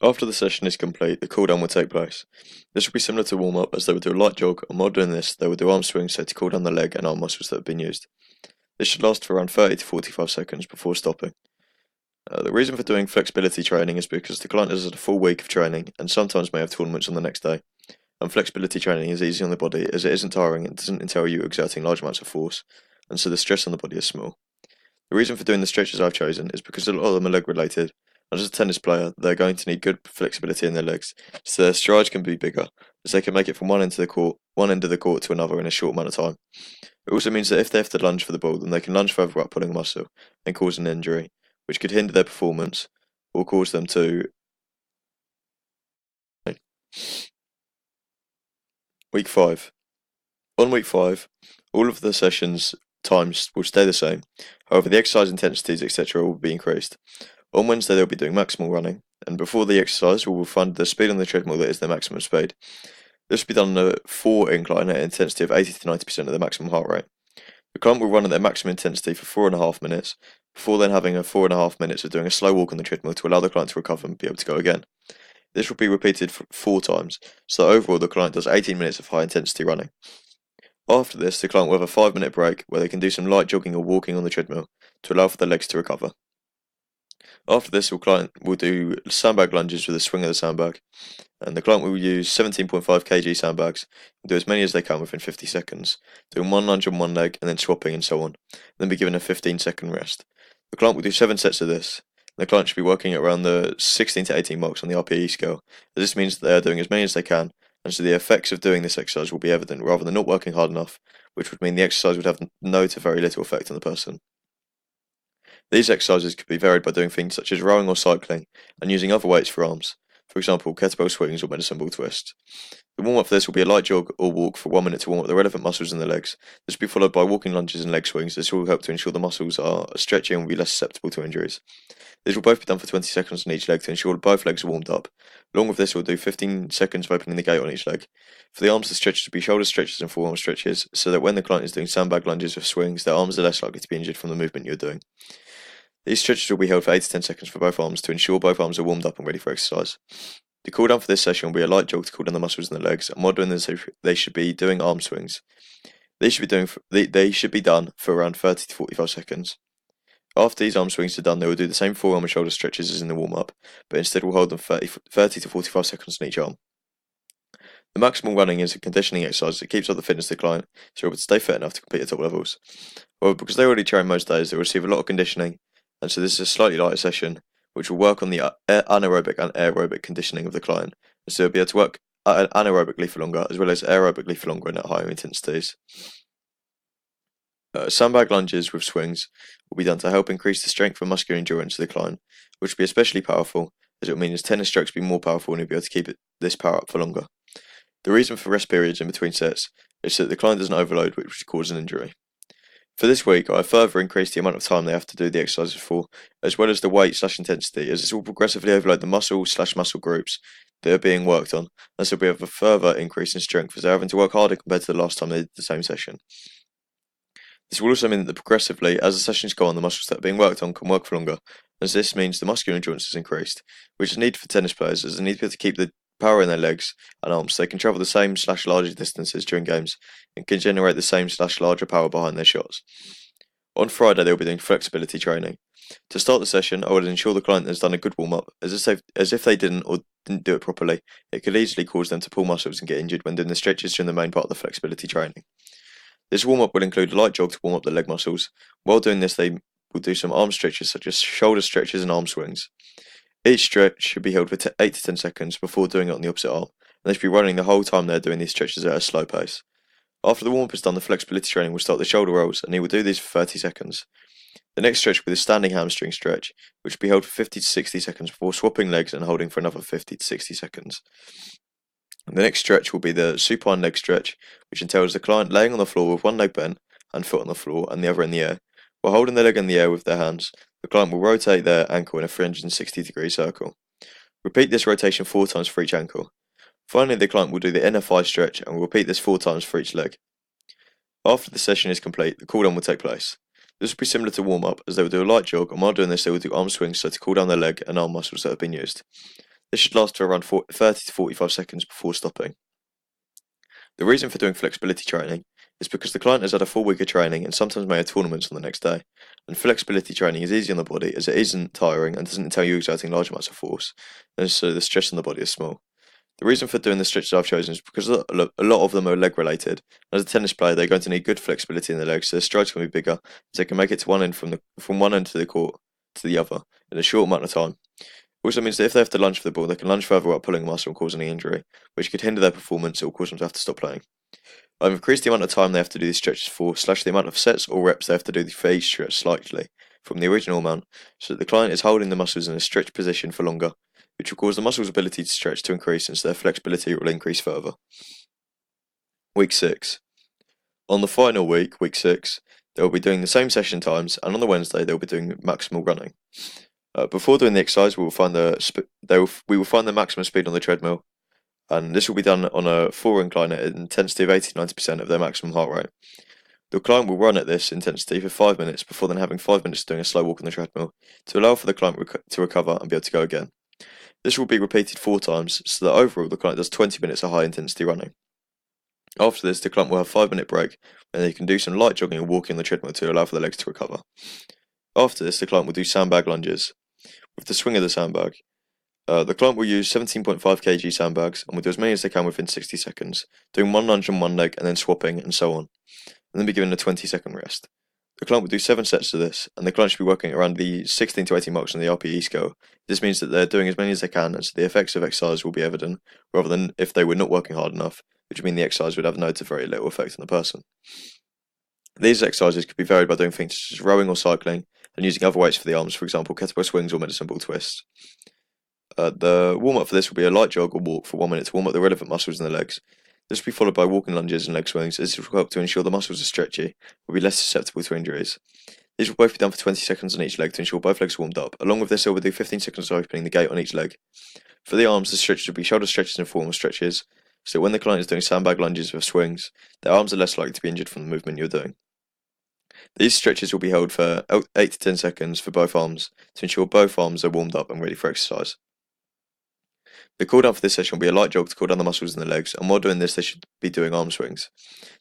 After the session is complete, the cooldown will take place. This will be similar to warm-up, as they will do a light jog, and while doing this, they will do arm swings so to cool down the leg and arm muscles that have been used. This should last for around 30 to 45 seconds before stopping. The reason for doing flexibility training is because the client has had a full week of training and sometimes may have tournaments on the next day. And flexibility training is easy on the body as it isn't tiring and doesn't entail you exerting large amounts of force, and so the stress on the body is small. The reason for doing the stretches I've chosen is because a lot of them are leg related, and as a tennis player, they're going to need good flexibility in their legs, so their strides can be bigger, as they can make it from one end of the court to another in a short amount of time. It also means that if they have to lunge for the ball, then they can lunge further up pulling a muscle and cause an injury, which could hinder their performance or cause them to. Week 5. On week 5, all of the sessions times will stay the same, however the exercise intensities etc. will be increased. On Wednesday they'll be doing maximal running, and before the exercise we will find the speed on the treadmill that is their maximum speed. This will be done on a 4 incline at an intensity of 80 to 90% of the maximum heart rate. The client will run at their maximum intensity for 4.5 minutes, before then having a 4.5 minutes of doing a slow walk on the treadmill to allow the client to recover and be able to go again. This will be repeated for 4 times, so that overall the client does 18 minutes of high intensity running. After this, the client will have a 5-minute break where they can do some light jogging or walking on the treadmill to allow for their legs to recover. After this, the client will do sandbag lunges with a swing of the sandbag, and the client will use 17.5 kg sandbags and do as many as they can within 50 seconds, doing one lunge on one leg and then swapping and so on, then be given a 15-second rest. The client will do 7 sets of this. The client should be working at around the 16 to 18 marks on the RPE scale, as this means that they are doing as many as they can, and so the effects of doing this exercise will be evident rather than not working hard enough, which would mean the exercise would have no to very little effect on the person. These exercises could be varied by doing things such as rowing or cycling, and using other weights for arms, for example kettlebell swings or medicine ball twists. The warm-up for this will be a light jog or walk for 1 minute to warm up the relevant muscles in the legs. This will be followed by walking lunges and leg swings. This will help to ensure the muscles are stretchy and will be less susceptible to injuries. These will both be done for 20 seconds on each leg to ensure that both legs are warmed up. Along with this, we'll do 15 seconds of opening the gate on each leg. For the arms, the stretches will be shoulder stretches and forearm stretches, so that when the client is doing sandbag lunges with swings, their arms are less likely to be injured from the movement you're doing. These stretches will be held for 8 to 10 seconds for both arms to ensure both arms are warmed up and ready for exercise. The cooldown for this session will be a light jog to cool down the muscles in the legs, and while doing this, they should be doing arm swings. They should be done for around 30 to 45 seconds. After these arm swings are done, they will do the same forearm and shoulder stretches as in the warm-up, but instead will hold them 30 to 45 seconds on each arm. The maximal running is a conditioning exercise that keeps up the fitness of the client, so they're able to stay fit enough to compete at top levels. However, because they already train most days, they will receive a lot of conditioning, and so this is a slightly lighter session, which will work on the anaerobic and aerobic conditioning of the client, and so they'll be able to work anaerobically for longer, as well as aerobically for longer and at higher intensities. Sandbag lunges with swings will be done to help increase the strength and muscular endurance of the client, which will be especially powerful, as it will mean his tennis strokes will be more powerful and he'll be able to keep this power up for longer. The reason for rest periods in between sets is so that the client doesn't overload, which would cause an injury. For this week, I have further increased the amount of time they have to do the exercises for, as well as the weight/intensity, as this will progressively overload the muscle/muscle groups that are being worked on, and so we have a further increase in strength as they're having to work harder compared to the last time they did the same session. This will also mean that progressively, as the sessions go on, the muscles that are being worked on can work for longer, as this means the muscular endurance is increased, which is needed for tennis players as they need to be able to keep the power in their legs and arms so they can travel the same/larger distances during games and can generate the same/larger power behind their shots. On Friday, they'll be doing flexibility training. To start the session, I would ensure the client has done a good warm-up, as if they didn't or didn't do it properly, it could easily cause them to pull muscles and get injured when doing the stretches during the main part of the flexibility training. This warm-up will include a light jog to warm up the leg muscles. While doing this, they will do some arm stretches such as shoulder stretches and arm swings. Each stretch should be held for 8 to 10 seconds before doing it on the opposite arm, and they should be running the whole time they're doing these stretches at a slow pace. After the warm-up is done, the flexibility training will start the shoulder rolls, and he will do these for 30 seconds. The next stretch will be the standing hamstring stretch, which will be held for 50 to 60 seconds before swapping legs and holding for another 50 to 60 seconds. The next stretch will be the supine leg stretch, which entails the client laying on the floor with one leg bent and foot on the floor and the other in the air. While holding the leg in the air with their hands, the client will rotate their ankle in a 360-degree circle. Repeat this rotation 4 times for each ankle. Finally, the client will do the inner thigh stretch and will repeat this 4 times for each leg. After the session is complete, the cool down will take place. This will be similar to warm-up, as they will do a light jog, and while doing this they will do arm swings so to cool down their leg and arm muscles that have been used. This should last for around 30 to 45 seconds before stopping. The reason for doing flexibility training is because the client has had a full week of training and sometimes may have tournaments on the next day, and flexibility training is easy on the body as it isn't tiring and doesn't entail you exerting large amounts of force, and so the stress on the body is small. The reason for doing the stretches I've chosen is because a lot of them are leg related. As a tennis player, they're going to need good flexibility in their legs, so their strides can be bigger, so they can make it to one end from one end to the court to the other in a short amount of time. It also means that if they have to lunge for the ball, they can lunge further without pulling a muscle and causing any injury, which could hinder their performance or cause them to have to stop playing. I've increased the amount of time they have to do these stretches for, / the amount of sets or reps they have to do for each stretch slightly from the original amount, so that the client is holding the muscles in a stretched position for longer, which will cause the muscle's ability to stretch to increase and so their flexibility will increase further. Week 6. On the final week, week 6, they will be doing the same session times, and on the Wednesday they will be doing maximal running. Before doing the exercise, we will find the maximum speed on the treadmill, and this will be done on a full incline at an intensity of 80-90% of their maximum heart rate. The client will run at this intensity for 5 minutes before then having 5 minutes doing a slow walk on the treadmill to allow for the client to recover and be able to go again. This will be repeated 4 times, so that overall the client does 20 minutes of high intensity running. After this, the client will have a 5-minute break, and they can do some light jogging or walking on the treadmill to allow for their legs to recover. After this, the client will do sandbag lunges. With the swing of the sandbag, the client will use 17.5 kg sandbags and will do as many as they can within 60 seconds, doing one lunge on one leg and then swapping and so on, and then be given a 20-second rest. The client will do 7 sets of this, and the client should be working around the 16 to 18 marks on the RPE scale. This means that they're doing as many as they can, and so the effects of exercise will be evident, rather than if they were not working hard enough, which would mean the exercise would have no to very little effect on the person. These exercises could be varied by doing things such as rowing or cycling, and using other weights for the arms, for example kettlebell swings or medicine ball twists. The warm-up for this will be a light jog or walk for 1 minute to warm up the relevant muscles in the legs. This will be followed by walking lunges and leg swings, as this will help to ensure the muscles are stretchy, will be less susceptible to injuries. These will both be done for 20 seconds on each leg to ensure both legs are warmed up. Along with this, they will do 15 seconds of opening the gate on each leg. For the arms, the stretches will be shoulder stretches and forearm stretches, so when the client is doing sandbag lunges with swings, their arms are less likely to be injured from the movement you're doing. These stretches will be held for 8 to 10 seconds for both arms to ensure both arms are warmed up and ready for exercise. The cool down for this session will be a light jog to cool down the muscles in the legs, and while doing this they should be doing arm swings.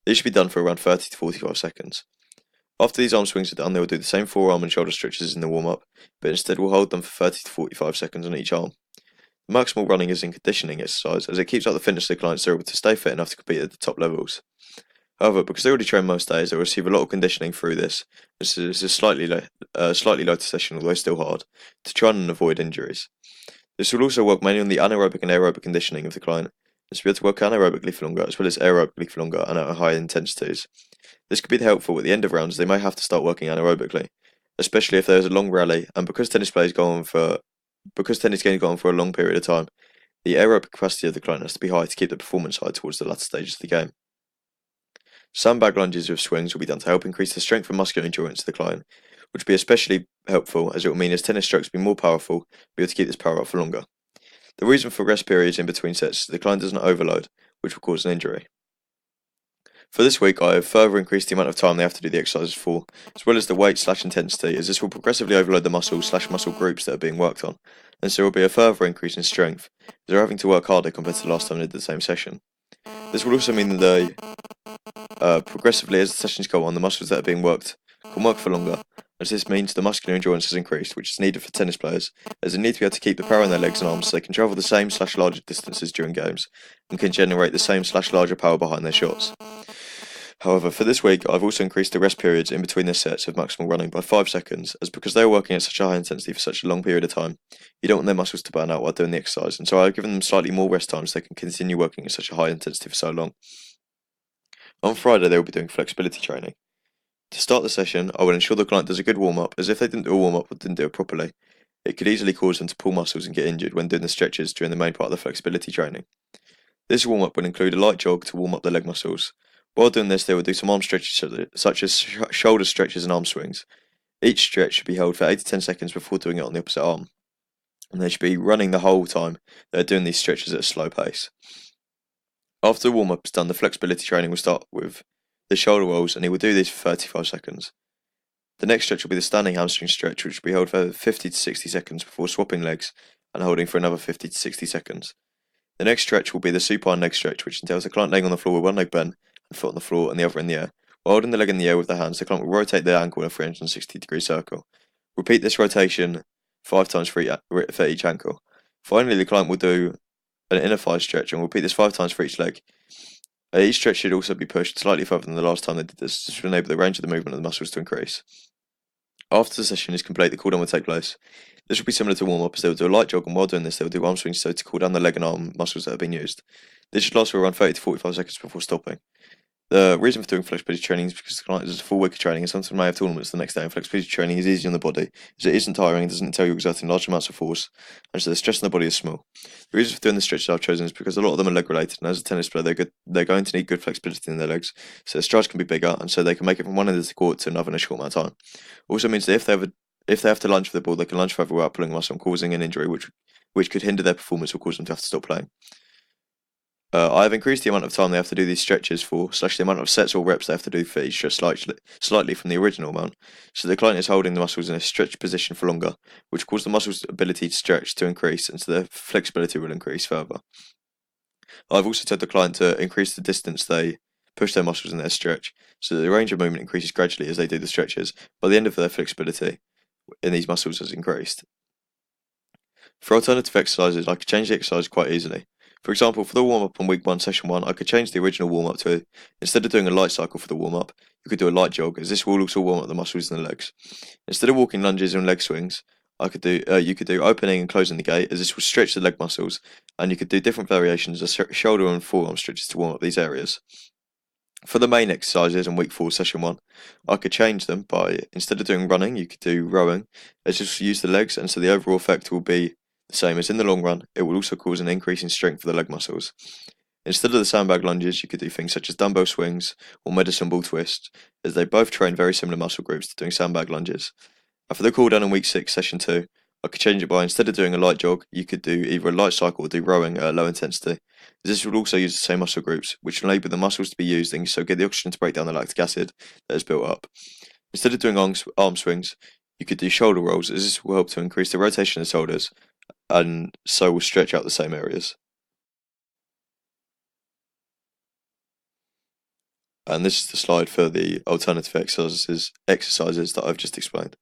These should be done for around 30 to 45 seconds. After these arm swings are done, they will do the same forearm and shoulder stretches in the warm-up, but instead will hold them for 30 to 45 seconds on each arm. The maximal running is in conditioning exercise, as it keeps up the fitness of the clients so they're able to stay fit enough to compete at the top levels. However, because they already train most days, they will receive a lot of conditioning through this. This is a slightly lighter session, although still hard, to try and avoid injuries. This will also work mainly on the anaerobic and aerobic conditioning of the client, and to be able to work anaerobically for longer as well as aerobically for longer and at higher intensities. This could be helpful at the end of rounds. They may have to start working anaerobically, especially if there is a long rally, and because tennis games go on for a long period of time, the aerobic capacity of the client has to be high to keep the performance high towards the latter stages of the game. Sandbag lunges with swings will be done to help increase the strength and muscular endurance of the client, which will be especially helpful as it will mean as tennis strokes will be more powerful, be able to keep this power up for longer. The reason for rest periods in between sets is the client doesn't overload, which will cause an injury. For this week, I have further increased the amount of time they have to do the exercises for, as well as the weight / intensity, as this will progressively overload the muscles / muscle groups that are being worked on, and so there will be a further increase in strength, as they're having to work harder compared to the last time they did the same session. This will also mean that progressively, as the sessions go on, the muscles that are being worked can work for longer, as this means the muscular endurance has increased, which is needed for tennis players, as they need to be able to keep the power in their legs and arms so they can travel the same / larger distances during games, and can generate the same / larger power behind their shots. However, for this week, I've also increased the rest periods in between the sets of maximal running by 5 seconds, as because they are working at such a high intensity for such a long period of time, you don't want their muscles to burn out while doing the exercise, and so I've given them slightly more rest time so they can continue working at such a high intensity for so long. On Friday, they will be doing flexibility training. To start the session, I will ensure the client does a good warm-up, as if they didn't do a warm-up or didn't do it properly, it could easily cause them to pull muscles and get injured when doing the stretches during the main part of the flexibility training. This warm-up will include a light jog to warm up the leg muscles. While doing this, they will do some arm stretches such as shoulder stretches and arm swings. Each stretch should be held for 8 to 10 seconds before doing it on the opposite arm, and they should be running the whole time they're doing these stretches at a slow pace. After the warm-up is done, the flexibility training will start with the shoulder rolls, and he will do this for 35 seconds. The next stretch will be the standing hamstring stretch, which will be held for 50 to 60 seconds before swapping legs and holding for another 50 to 60 seconds. The next stretch will be the supine leg stretch, which entails the client laying on the floor with one leg bent and foot on the floor and the other in the air. While holding the leg in the air with their hands, the client will rotate their ankle in a 360-degree circle. Repeat this rotation 5 times for each ankle. Finally, the client will do an inner thigh stretch and will repeat this 5 times for each leg. Each stretch should also be pushed slightly further than the last time they did this to enable the range of the movement of the muscles to increase. After the session is complete, the cool down will take place. This will be similar to warm up, as they will do a light jog, and while doing this, they will do arm swings to cool down the leg and arm muscles that have been used. This should last for around 30 to 45 seconds before stopping. The reason for doing flexibility training is because the client is a full week of training, and sometimes may have tournaments the next day, and flexibility training is easy on the body, as it isn't tiring and doesn't entail you exerting large amounts of force, and so the stress on the body is small. The reason for doing the stretches I've chosen is because a lot of them are leg related, and as a tennis player, they're going to need good flexibility in their legs, so their strides can be bigger, and so they can make it from one end of the court to another in a short amount of time. Also means that if they have to lunge for the ball, they can lunge further without pulling muscle and causing an injury, which could hinder their performance or cause them to have to stop playing. I have increased the amount of time they have to do these stretches for, / the amount of sets or reps they have to do for each stretch slightly from the original amount, so the client is holding the muscles in a stretched position for longer, which causes the muscles' ability to stretch to increase, and so their flexibility will increase further. I've also told the client to increase the distance they push their muscles in their stretch, so that the range of movement increases gradually as they do the stretches. By the end of their flexibility in these muscles has increased. For alternative exercises, I could change the exercise quite easily. For example, for the warm-up on week 1, session 1, I could change the original warm-up to, instead of doing a light cycle for the warm-up, you could do a light jog, as this will also warm up the muscles in the legs. Instead of walking lunges and leg swings, you could do opening and closing the gate, as this will stretch the leg muscles, and you could do different variations of shoulder and forearm stretches to warm up these areas. For the main exercises in week 4, session 1, I could change them by, instead of doing running, you could do rowing, as this will use the legs, and so the overall effect will be the same as in the long run. It will also cause an increase in strength for the leg muscles. Instead of the sandbag lunges, you could do things such as dumbbell swings or medicine ball twists, as they both train very similar muscle groups to doing sandbag lunges. And for the cool down in week 6, session 2, I could change it by, instead of doing a light jog, you could do either a light cycle or do rowing at a low intensity. This would also use the same muscle groups, which will enable the muscles to be used and so get the oxygen to break down the lactic acid that is built up. Instead of doing arm swings, you could do shoulder rolls, as this will help to increase the rotation of the shoulders, and so will stretch out the same areas. And this is the slide for the alternative exercises that I've just explained.